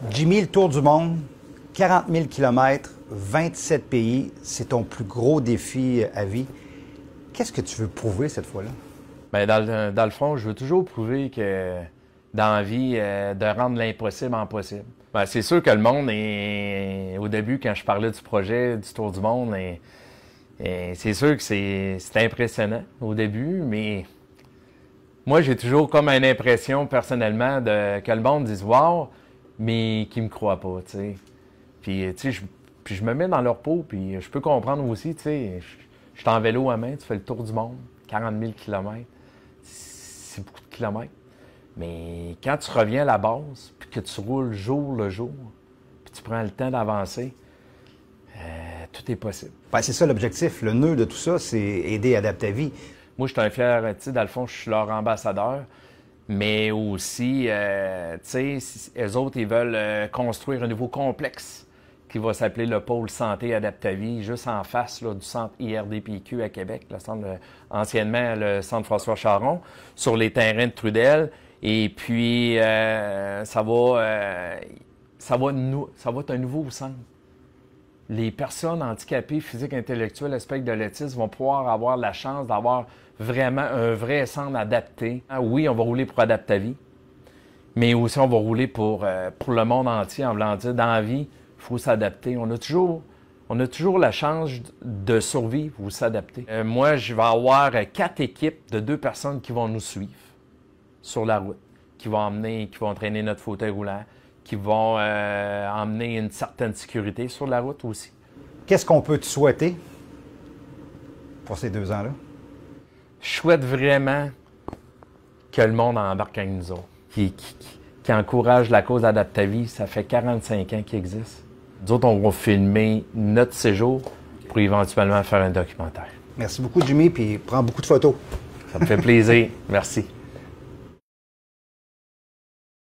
Jimmy, le tour du monde, 40 000 km, 27 pays, c'est ton plus gros défi à vie. Qu'est-ce que tu veux prouver cette fois-là? Bien, dans le fond, je veux toujours prouver que dans la vie, de rendre l'impossible en possible. Bien, c'est sûr que le monde est, au début, quand je parlais du projet du Tour du monde, c'est sûr que c'est impressionnant au début, mais moi, j'ai toujours comme une impression personnellement que le monde dise « Wow », mais qui me croit pas, tu sais. Puis, tu sais, je me mets dans leur peau, puis je peux comprendre aussi, tu sais, je suis en vélo à main, tu fais le tour du monde, 40 000 km, c'est beaucoup de kilomètres. Mais quand tu reviens à la base, puis que tu roules jour le jour, puis tu prends le temps d'avancer, tout est possible. Ben, c'est ça l'objectif. Le nœud de tout ça, c'est aider à adapter ta vie. Moi, je suis un fier, tu sais, dans le fond, je suis leur ambassadeur. Mais aussi, tu sais, eux autres, ils veulent construire un nouveau complexe qui va s'appeler le Pôle Santé Adapte-ta-vie, juste en face là, du centre IRDPQ à Québec, le centre, anciennement le centre François Charon, sur les terrains de Trudel. Et puis, ça va être un nouveau centre. Les personnes handicapées, physiques, intellectuelles, au spectre de l'autisme vont pouvoir avoir la chance d'avoir vraiment un vrai centre adapté. Oui, on va rouler pour Adapte-ta-vie, mais aussi on va rouler pour le monde entier, en voulant dire, dans la vie, il faut s'adapter. On a toujours la chance de survivre ou s'adapter. Moi, je vais avoir 4 équipes de 2 personnes qui vont nous suivre sur la route, qui vont entraîner notre fauteuil roulant, qui vont emmener une certaine sécurité sur la route aussi. Qu'est-ce qu'on peut te souhaiter pour ces 2 ans-là? Je souhaite vraiment que le monde embarque avec nous autres, qui encourage la cause Adapte-ta-vie. Ça fait 45 ans qu'il existe. Nous autres, on va filmer notre séjour pour éventuellement faire un documentaire. Merci beaucoup, Jimmy, puis prends beaucoup de photos. Ça me fait plaisir. Merci.